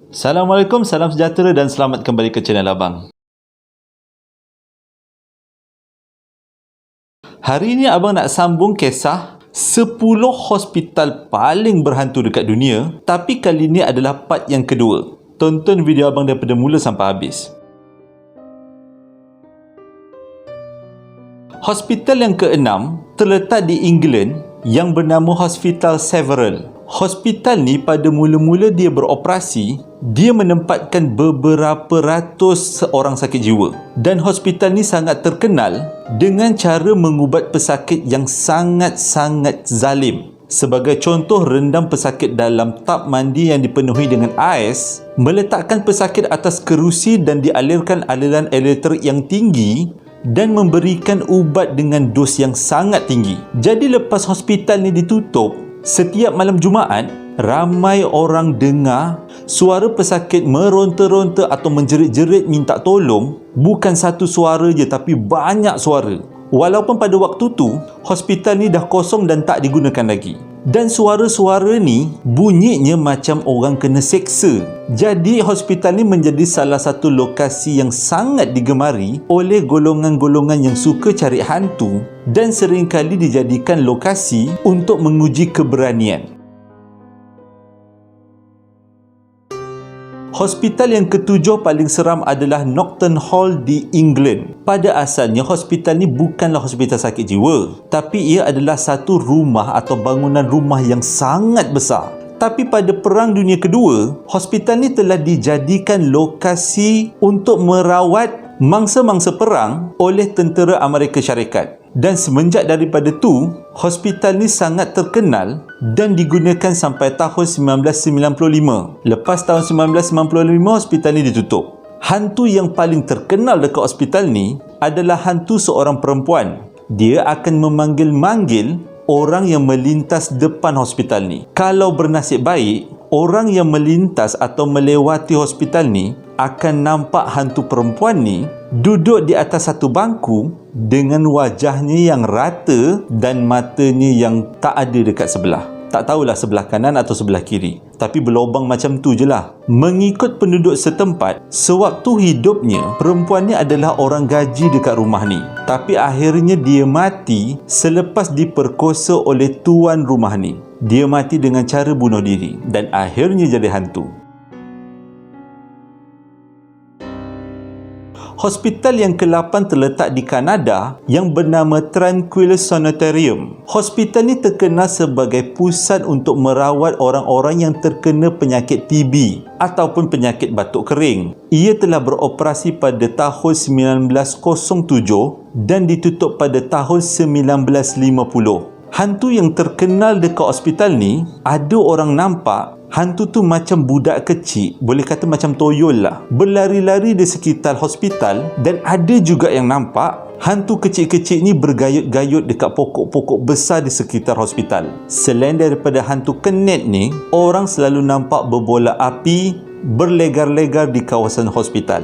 Assalamualaikum, salam sejahtera dan selamat kembali ke channel Abang. Hari ini Abang nak sambung kisah 10 hospital paling berhantu dekat dunia, tapi kali ini adalah part yang kedua. Tonton video Abang daripada mula sampai habis. Hospital yang keenam terletak di England yang bernama Hospital Severn. Hospital ni pada mula-mula dia beroperasi, dia menempatkan beberapa ratus orang sakit jiwa. Dan hospital ni sangat terkenal dengan cara mengubat pesakit yang sangat-sangat zalim. Sebagai contoh, rendam pesakit dalam tub mandi yang dipenuhi dengan ais, meletakkan pesakit atas kerusi dan dialirkan aliran elektrik yang tinggi dan memberikan ubat dengan dos yang sangat tinggi. Jadi lepas hospital ni ditutup, setiap malam Jumaat, ramai orang dengar suara pesakit meronta-ronta atau menjerit-jerit minta tolong. Bukan satu suara je, tapi banyak suara. Walaupun pada waktu tu, hospital ni dah kosong dan tak digunakan lagi. Dan suara-suara ni bunyinya macam orang kena seksa. Jadi hospital ni menjadi salah satu lokasi yang sangat digemari oleh golongan-golongan yang suka cari hantu dan seringkali dijadikan lokasi untuk menguji keberanian. Hospital yang ketujuh paling seram adalah Norton Hall di England. Pada asalnya, hospital ni bukanlah hospital sakit jiwa, tapi ia adalah satu rumah atau bangunan rumah yang sangat besar. Tapi pada Perang Dunia Kedua, hospital ni telah dijadikan lokasi untuk merawat mangsa-mangsa perang oleh tentera Amerika Syarikat. Dan semenjak daripada tu, hospital ni sangat terkenal dan digunakan sampai tahun 1995. Lepas tahun 1995, hospital ni ditutup. Hantu yang paling terkenal dekat hospital ni adalah hantu seorang perempuan. Dia akan memanggil-manggil orang yang melintas depan hospital ni. Kalau bernasib baik, orang yang melintas atau melewati hospital ni akan nampak hantu perempuan ni duduk di atas satu bangku dengan wajahnya yang rata dan matanya yang tak ada dekat sebelah. Tak tahulah sebelah kanan atau sebelah kiri, tapi berlubang macam tu je lah. Mengikut penduduk setempat, sewaktu hidupnya, perempuan ni adalah orang gaji dekat rumah ni. Tapi akhirnya dia mati selepas diperkosa oleh tuan rumah ni. Dia mati dengan cara bunuh diri dan akhirnya jadi hantu. Hospital yang ke-8 terletak di Kanada yang bernama Tranquil Sanitarium. Hospital ni terkenal sebagai pusat untuk merawat orang-orang yang terkena penyakit TB ataupun penyakit batuk kering. Ia telah beroperasi pada tahun 1907 dan ditutup pada tahun 1950. Hantu yang terkenal dekat hospital ni, ada orang nampak hantu tu macam budak kecil, boleh kata macam toyol lah, berlari-lari di sekitar hospital. Dan ada juga yang nampak hantu kecil-kecil ni bergayut-gayut dekat pokok-pokok besar di sekitar hospital. Selain daripada hantu kenet ni, orang selalu nampak berbola api berlegar-legar di kawasan hospital.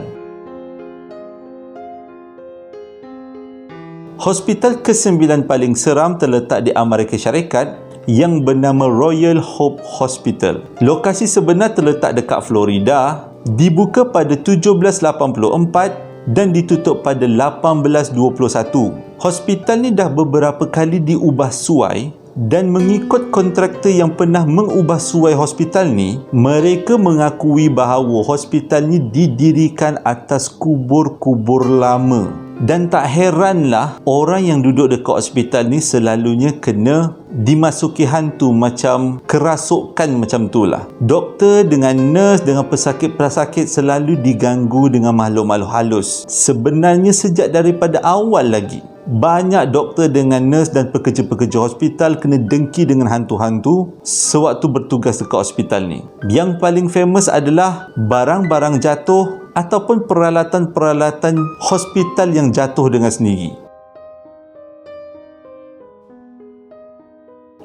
Hospital ke-9 paling seram terletak di Amerika Syarikat yang bernama Royal Hope Hospital. Lokasi sebenar terletak dekat Florida, dibuka pada 1784 dan ditutup pada 1821. Hospital ni dah beberapa kali diubah suai dan mengikut kontraktor yang pernah mengubah suai hospital ni, mereka mengakui bahawa hospital ni didirikan atas kubur-kubur lama. Dan tak heranlah orang yang duduk dekat hospital ni selalunya kena dimasuki hantu macam kerasukan macam tu lah. Doktor dengan nurse dengan pesakit-pesakit selalu diganggu dengan makhluk-makhluk halus. Sebenarnya sejak daripada awal lagi, banyak doktor dengan nurse dan pekerja-pekerja hospital kena dengki dengan hantu-hantu sewaktu bertugas dekat hospital ni. Yang paling famous adalah barang-barang jatuh ataupun peralatan-peralatan hospital yang jatuh dengan sendiri.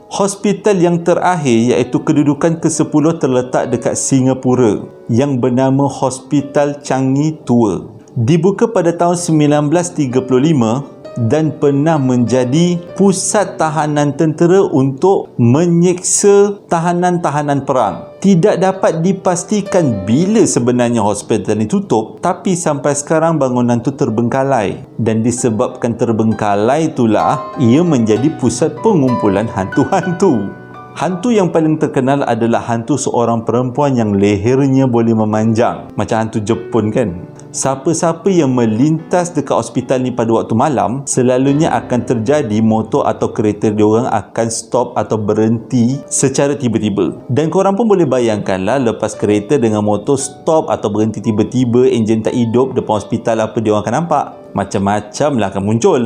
Hospital yang terakhir iaitu kedudukan ke-10 terletak dekat Singapura yang bernama Hospital Changi Tua. Dibuka pada tahun 1935 dan pernah menjadi pusat tahanan tentera untuk menyeksa tahanan-tahanan perang. Tidak dapat dipastikan bila sebenarnya hospital ini tutup, tapi sampai sekarang bangunan itu terbengkalai, dan disebabkan terbengkalai itulah ia menjadi pusat pengumpulan hantu-hantu. Hantu yang paling terkenal adalah hantu seorang perempuan yang lehernya boleh memanjang, macam hantu Jepun kan. Siapa-siapa yang melintas dekat hospital ni pada waktu malam, selalunya akan terjadi motor atau kereta diorang akan stop atau berhenti secara tiba-tiba. Dan korang pun boleh bayangkanlah, lepas kereta dengan motor stop atau berhenti tiba-tiba, enjin tak hidup depan hospital, apa diorang akan nampak? Macam-macam lah akan muncul.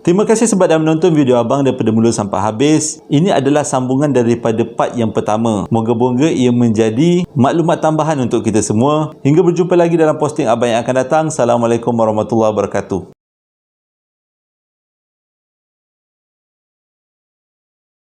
Terima kasih sebab dah menonton video abang daripada mula sampai habis. Ini adalah sambungan daripada part yang pertama. Moga-moga ia menjadi maklumat tambahan untuk kita semua. Hingga berjumpa lagi dalam posting abang yang akan datang. Assalamualaikum warahmatullahi wabarakatuh.